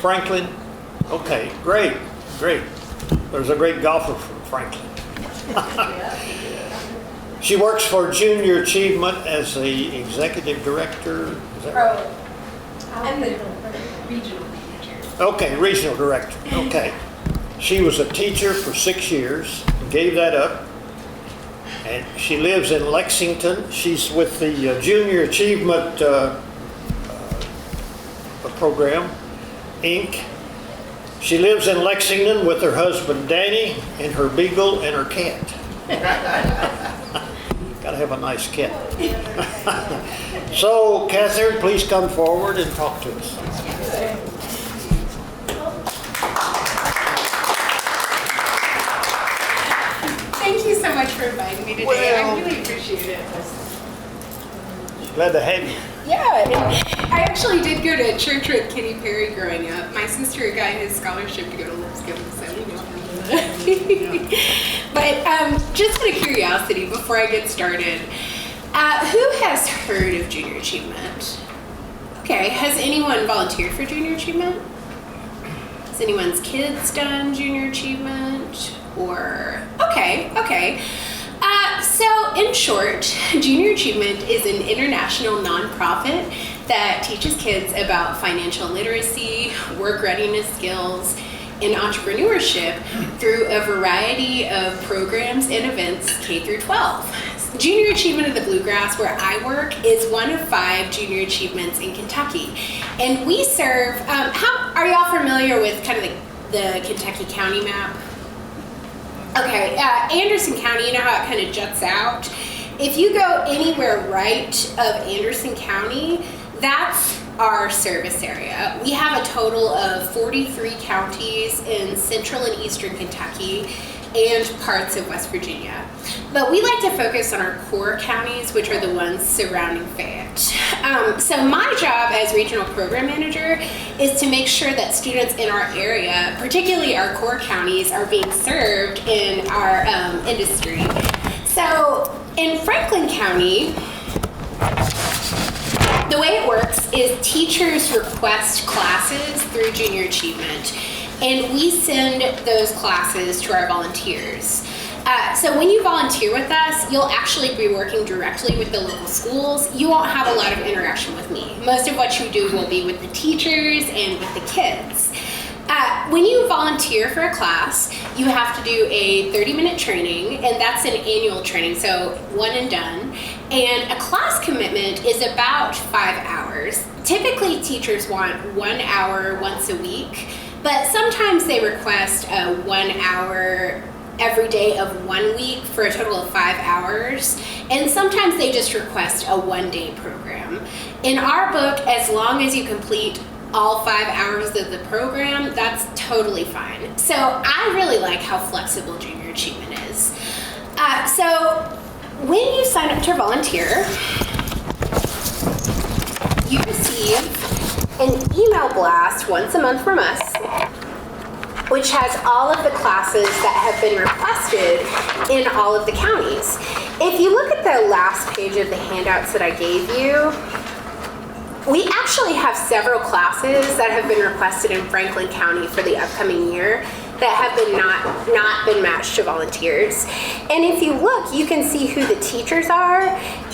Franklin? Okay, great. There's a great golfer from Franklin. She works for Junior Achievement as the executive director. Is that right? I'm the regional manager. Okay, regional director. Okay. She was a teacher for 6 years, gave that up, and she lives in Lexington. She's with the Junior Achievement program, Inc. She lives in Lexington with her husband Danny and her beagle and her cat. Gotta have a nice cat. So, Catherine, please come forward and talk to us. Thank you so much for inviting me today. I really appreciate it. Glad to have you. Yeah, and I actually did go to church with Kenny Perry growing up. My sister got his scholarship to go to Lipscomb, so we know him. But just out of curiosity, before I get started, who has heard of Junior Achievement? Okay, has anyone volunteered for Junior Achievement? Has anyone's kids done Junior Achievement? Or, okay. So in short, Junior Achievement is an international nonprofit that teaches kids about financial literacy, work readiness skills, and entrepreneurship through a variety of programs and events K through 12. Junior Achievement of the Bluegrass, where I work, is one of 5 junior achievements in Kentucky. And we serve, are y'all familiar with kind of the Kentucky county map? Okay, Anderson County, you know how it kind of juts out? If you go anywhere right of Anderson County, that's our service area. We have a total of 43 counties in central and eastern Kentucky and parts of West Virginia. But we like to focus on our core counties, which are the ones surrounding Fayette. So my job as regional program manager is to make sure that students in our area, particularly our core counties, are being served in our industry. So in Franklin County, the way it works is teachers request classes through Junior Achievement, and we send those classes to our volunteers. So when you volunteer with us, you'll actually be working directly with the local schools. You won't have a lot of interaction with me. Most of what you do will be with the teachers and with the kids. When you volunteer for a class, you have to do a 30-minute training, and that's an annual training, so one and done. And a class commitment is about 5 hours. Typically, teachers want 1 hour once a week, but sometimes they request a 1 hour every day of 1 week for a total of 5 hours. And sometimes they just request a 1-day program. In our book, as long as you complete all 5 hours of the program, that's totally fine. So I really like how flexible Junior Achievement is. So when you sign up to volunteer, you receive an email blast once a month from us, which has all of the classes that have been requested in all of the counties. If you look at the last page of the handouts that I gave you, we actually have several classes that have been requested in Franklin County for the upcoming year that have been not been matched to volunteers. And if you look, you can see who the teachers are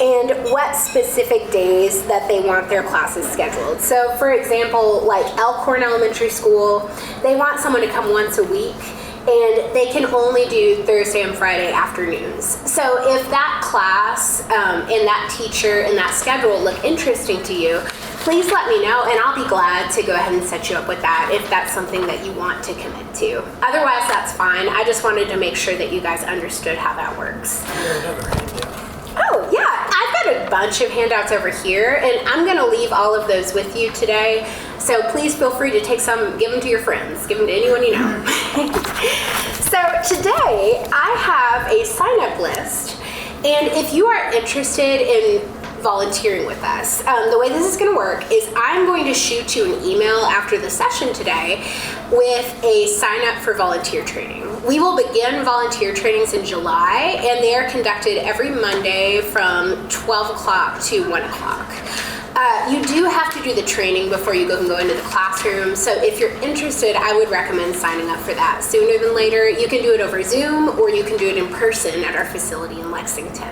and what specific days that they want their classes scheduled. So for example, like Elkhorn Elementary School, they want someone to come once a week, and they can only do Thursday and Friday afternoons. So if that class and that teacher and that schedule look interesting to you, please let me know, and I'll be glad to go ahead and set you up with that if that's something that you want to commit to. Otherwise, that's fine. I just wanted to make sure that you guys understood how that works. Oh, yeah, I've got a bunch of handouts over here, and I'm gonna leave all of those with you today. So please feel free to take some, give them to your friends, give them to anyone you know. So today, I have a sign-up list, and if you are interested in volunteering with us, the way this is going to work is I'm going to shoot you an email after the session today with a sign up for volunteer training. We will begin volunteer trainings in July, and they are conducted every Monday from 12 o'clock to 1 o'clock. You do have to do the training before you can go into the classroom. So if you're interested, I would recommend signing up for that sooner than later. You can do it over Zoom or you can do it in person at our facility in Lexington.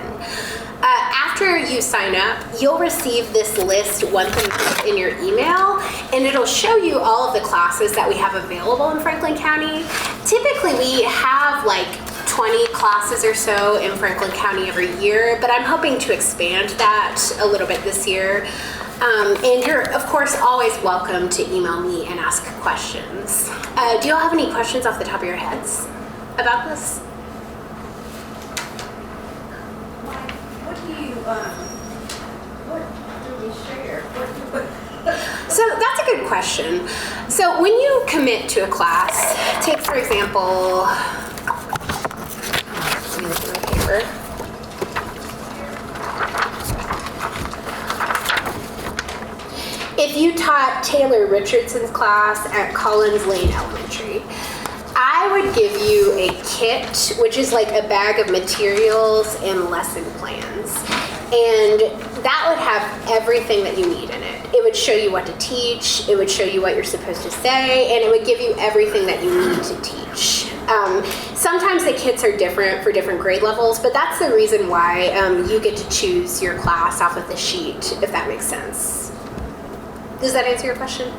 After you sign up, you'll receive this list once a month in your email, and it'll show you all of the classes that we have available in Franklin County. Typically, we have like 20 classes or so in Franklin County every year, but I'm hoping to expand that a little bit this year. And you're, of course, always welcome to email me and ask questions. Do you all have any questions off the top of your heads about this? What do we share? So that's a good question. So when you commit to a class, take for example, let me look at my paper. If you taught Taylor Richardson's class at Collins Lane Elementary, I would give you a kit, which is like a bag of materials and lesson plans. And that would have everything that you need in it. It would show you what to teach, it would show you what you're supposed to say, and it would give you everything that you need to teach. Sometimes the kits are different for different grade levels, but that's the reason why you get to choose your class off of the sheet, if that makes sense. Does that answer your question?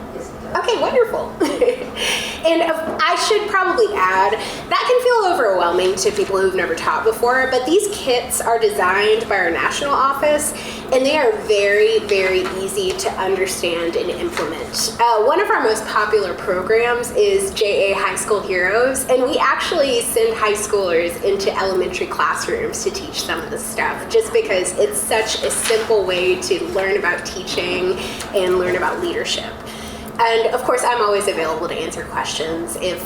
Okay, wonderful. And I should probably add, that can feel overwhelming to people who've never taught before, but these kits are designed by our national office, and they are very, very easy to understand and implement. One of our most popular programs is JA High School Heroes, and we actually send high schoolers into elementary classrooms to teach some of this stuff, just because it's such a simple way to learn about teaching and learn about leadership. And of course, I'm always available to answer questions if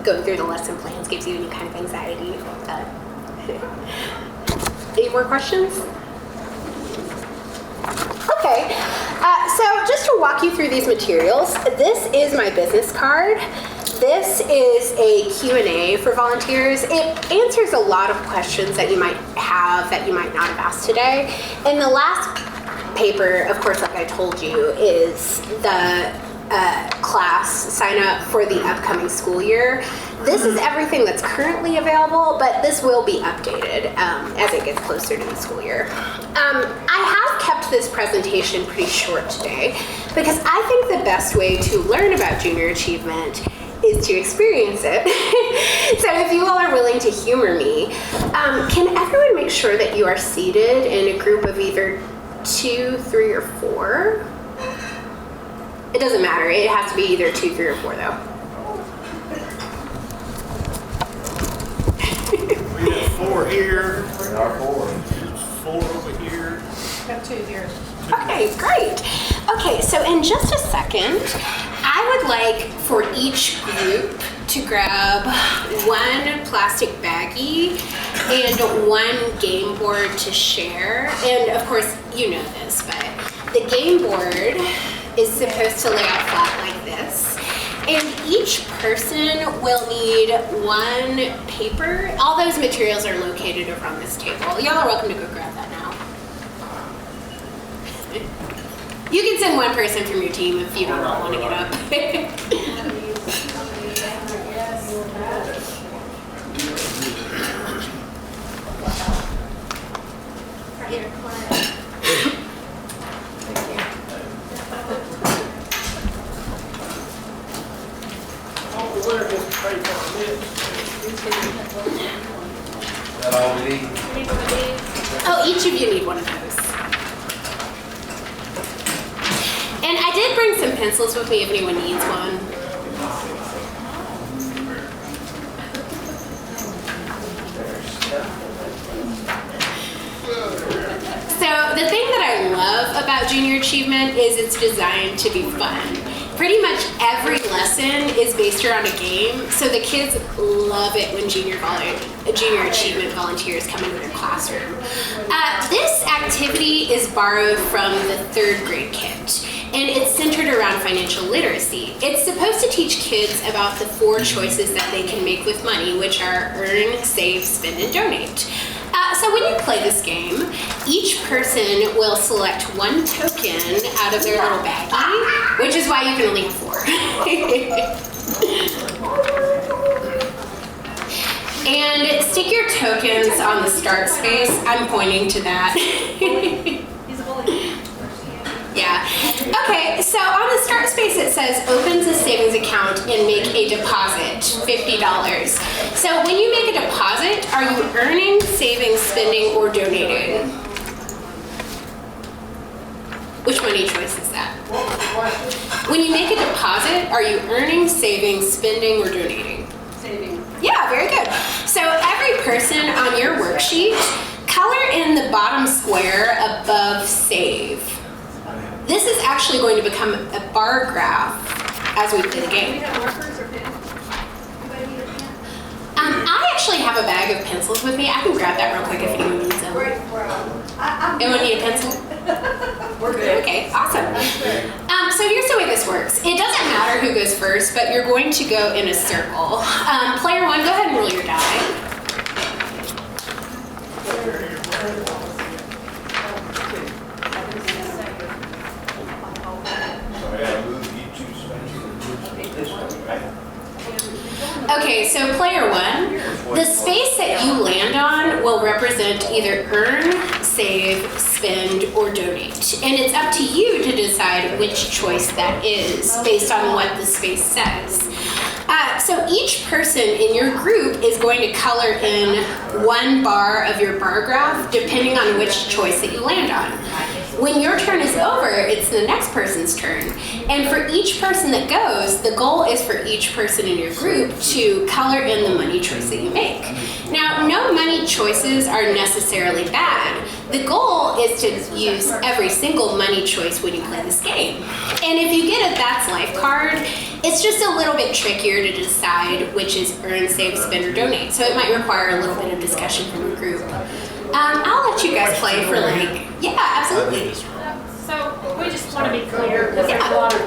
going through the lesson plans gives you any kind of anxiety. Any more questions? Okay, so just to walk you through these materials, this is my business card. This is a Q&A for volunteers. It answers a lot of questions that you might have that you might not have asked today. And the last paper, of course, like I told you, is the class sign up for the upcoming school year. This is everything that's currently available, but this will be updated as it gets closer to the school year. I have kept this presentation pretty short today because I think the best way to learn about junior achievement is to experience it. So if you all are willing to humor me, can everyone make sure that you are seated in a group of either 2, 3, or 4? It doesn't matter. It has to be either 2, 3, or 4, though. We have 4 here. We are 4. 4 over here. Got 2 here. Okay, great. Okay, so in just a second, I would like for each group to grab one plastic baggie and one game board to share. And of course, you know this, but the game board is supposed to lay out flat like this. And each person will need one paper. All those materials are located over on this table. Y'all are welcome to go grab that now. You can send one person from your team if you don't want to get up. Is that all we need? Oh, each of you need one of those. And I did bring some pencils with me if anyone needs one. So the thing that I love about junior achievement is it's designed to be fun. Pretty much every lesson is based around a game, so the kids love it when junior achievement volunteers come into their classroom. This activity is borrowed from the 3rd grade kit, and it's centered around financial literacy. It's supposed to teach kids about the 4 choices that they can make with money, which are earn, save, spend, and donate. So when you play this game, Each person will select one token out of their little baggie, which is why you can only have 4. And stick your tokens on the start space. I'm pointing to that. Yeah. Okay, so on the start space it says opens a savings account and make a deposit, $50. So when you make a deposit, are you earning, saving, spending, or donating? Which money choice is that? When you make a deposit, are you earning, saving, spending, or donating? Saving. Yeah, very good. So every person on your worksheet, color in the bottom square above save. This is actually going to become a bar graph as we play the Do we game. have markers or pens? Anybody need a pen? I actually have a bag of pencils with me. I can grab that real quick if anyone needs them. Anyone need a pencil? We're good. Okay, awesome. So here's the way this works. It doesn't matter who goes first, but you're going to go in a circle. Player 1, go ahead and roll your die. Okay, so player 1, the space that you land on will represent either earn, save, spend, or donate. And it's up to you to decide which choice that is based on what the space says. So each person in your group is going to color in one bar of your bar graph depending on which choice that you land on. When your turn is over, it's the next person's turn. And for each person that goes, the goal is for each person in your group to color in the money choice that you make. Now, no money choices are necessarily bad. The goal is to use every single money choice when you play this game. And if you get a That's Life card, it's just a little bit trickier to decide which is earn, save, spend, or donate. So it might require a little bit of discussion from the group. I'll let you guys play for yeah, absolutely. So we just want to be clear because there's a lot of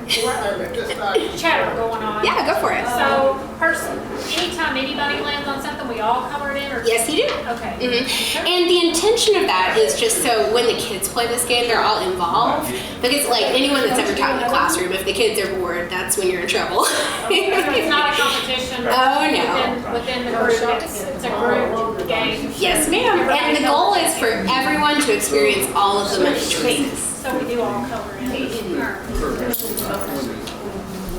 chatter going on. Yeah, go for it. So anytime anybody lands on something, we all color it in, or Yes, you do. okay. And the intention of that is just so when the kids play this game, they're all involved. Because like anyone that's ever taught in the classroom, if the kids are bored, that's when you're in trouble. So it's not a competition. Oh, no. Within the group, it's a group game. Yes, ma'am. And the goal is for everyone to experience all of the money choices. So we do all color in.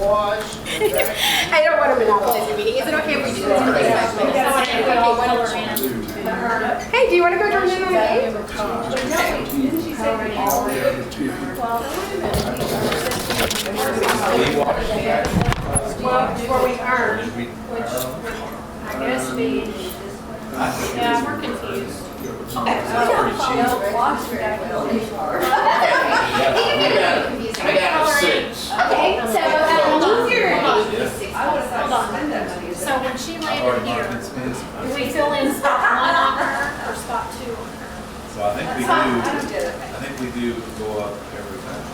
I don't want to monopolize your meeting. Is it okay if we do this for like 5 minutes? Hey, do you want to go join in on the game? Where we earn. Which I guess yeah, we're confused. I got 6. Okay, so So when she landed here, do we fill in spot 1 on her or spot 2 on her? So I think we do go up every time.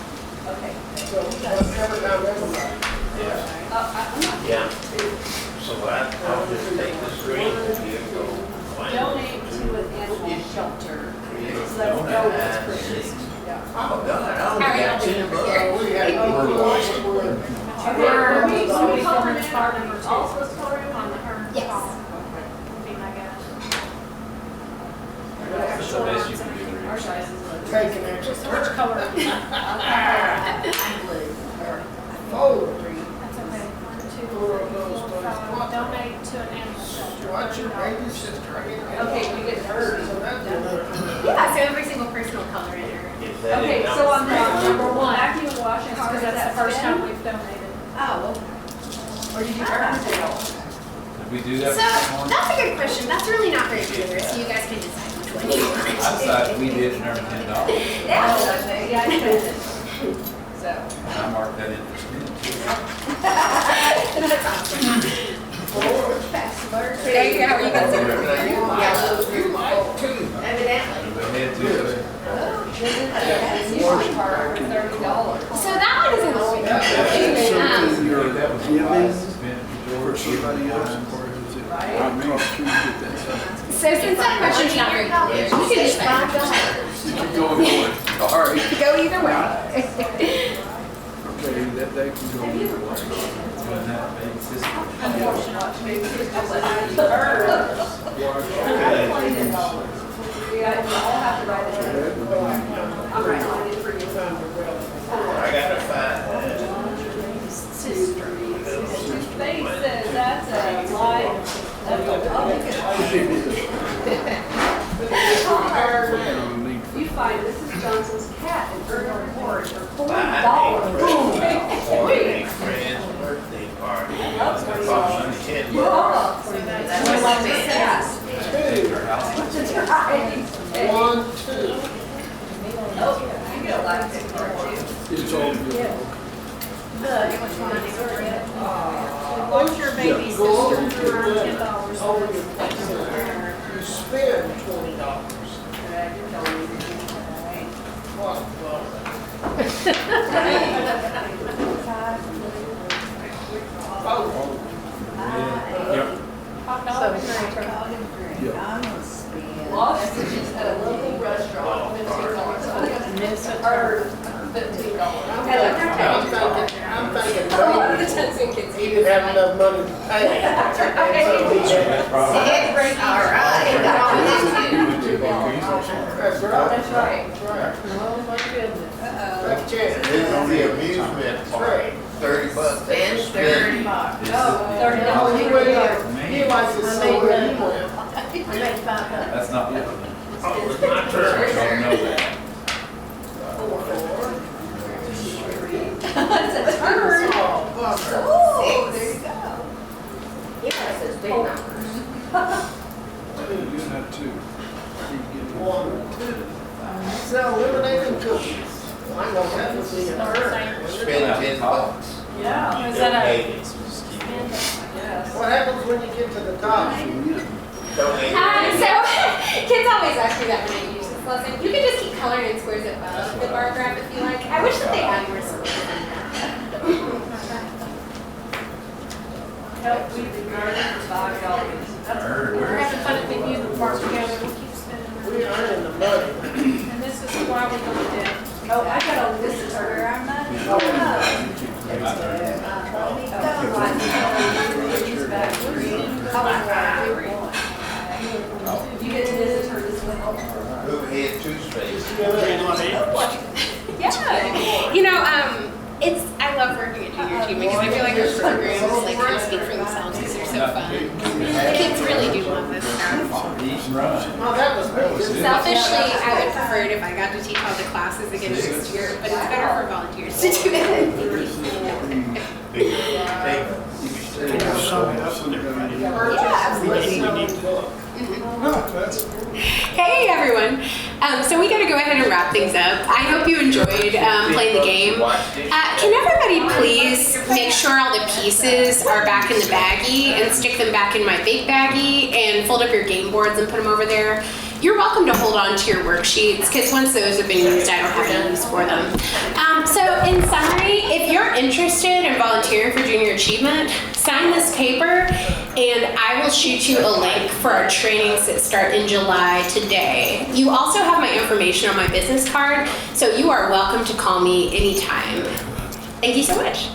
Yeah. So I'll just take the screen and go find it. Donate to an animal shelter. So that's Donate. no restriction. Oh, God, I only Harry, got I'll be 10 over bucks. here. We had So we fill in spot number 2 on the her. Yes. Would be my guess. That's the best you can do. Our size is Take an extra. So which color? I'm blue. That's okay. 1, 2, 3, 4, 5. Donate to an animal shelter. Watch your baby sister. Okay, we get hers. yeah, so every single person will color in her. Okay, so on the number 1, One. vacuum and washing card, Because is that's that the first spin? time we've donated. Oh, or did you earn it? Did we do So that before? that's a good question. That's really not very clear, so you guys can decide which one you want. I thought we did and earned $10. Yeah, I spent it. So. I marked that in for spin. That's awesome. There you go. You got some. Evidently. Go ahead to it. So that one isn't always That was giving wise spin for somebody else, or is it, I make sure you get that. So since that question's not very clear, you can decide. all have to write it. I'm writing it for you. I gotta find that. Faith says that's a lie. That's a You find Mrs. Johnson's cat in her report for $40. Sweet. Friend's birthday party. That's what he Cost wants. you $10. So that's what it says. One, two. Oh, you get a life gift card too. It's all good. What's your baby Go over sister to around the- $10? over your You spend $20. What? Hot dog? Lost stitches at a local restaurant, $15. Or $15. I'm thinking, A lot of the Jensen kids he eat didn't have enough money to pay. All right. That's right. That's right. That's right. Oh, my goodness. That's chance. This is the amusement park. $30. Spend 30 bucks. Oh, $30. Oh, he went in, he likes it so well, he went. That's not what. Oh, it's my turn. I don't know that. It's a turn. Oh, fuck. Oh, there you go. He likes his big numbers. One, two. Sell lemonade and cookies. I know that was the third. Spend $10. Yeah. Is that a- Donated. Yes. What happens when you get to the top? Donated. So kids always ask me that when I use this lesson. You can just keep coloring in squares above the bar graph if you like. I wish that they had more squares than that. Help weed the garden for $5. That's We're having fun at the amusement park together, we keep spending We money. are in the money. And this is why we go to debt. Oh, I got a list of where I'm at. You get to visit her this winter. Who had two spaces? Yeah. You know, I love working at junior team because I feel like our programs like kind of speak for themselves because they're so fun. The kids really do love this stuff. Eat and run. Oh, that was me. Selfishly, I would prefer it if I got to teach all the classes again next year, but it's better for volunteers to do it. Yeah, absolutely. Hey everyone! So we got to go ahead and wrap things up. I hope you enjoyed playing the game. Can everybody please make sure all the pieces are back in the baggie and stick them back in my big baggie and fold up your game boards and put them over there. You're welcome to hold on to your worksheets because once those have been used, I don't have any use for them. So in summary, if you're interested in volunteering for junior achievement, sign this paper and I will shoot you a link for our trainings that start in July today. You also have my information on my business card, so you are welcome to call me anytime. Thank you so much.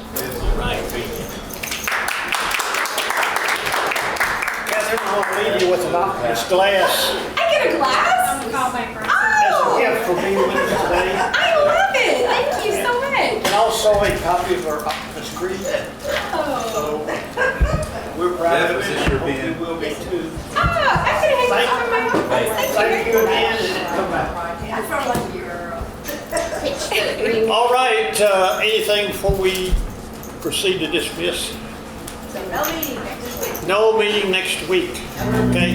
Catherine, I'm gonna leave you with an Optimist glass I get a glass? Call my friend. as a gift for being with us today. I love it. Thank you so much. And also a copy of our Optimist creed. So we're proud of it. This is your Hope you bin. will be too. I'm gonna hang this up in my office. Thank you again and come back. I'm from like your. All right, anything before we proceed to dismiss? So no meeting next week. No meeting next week, okay?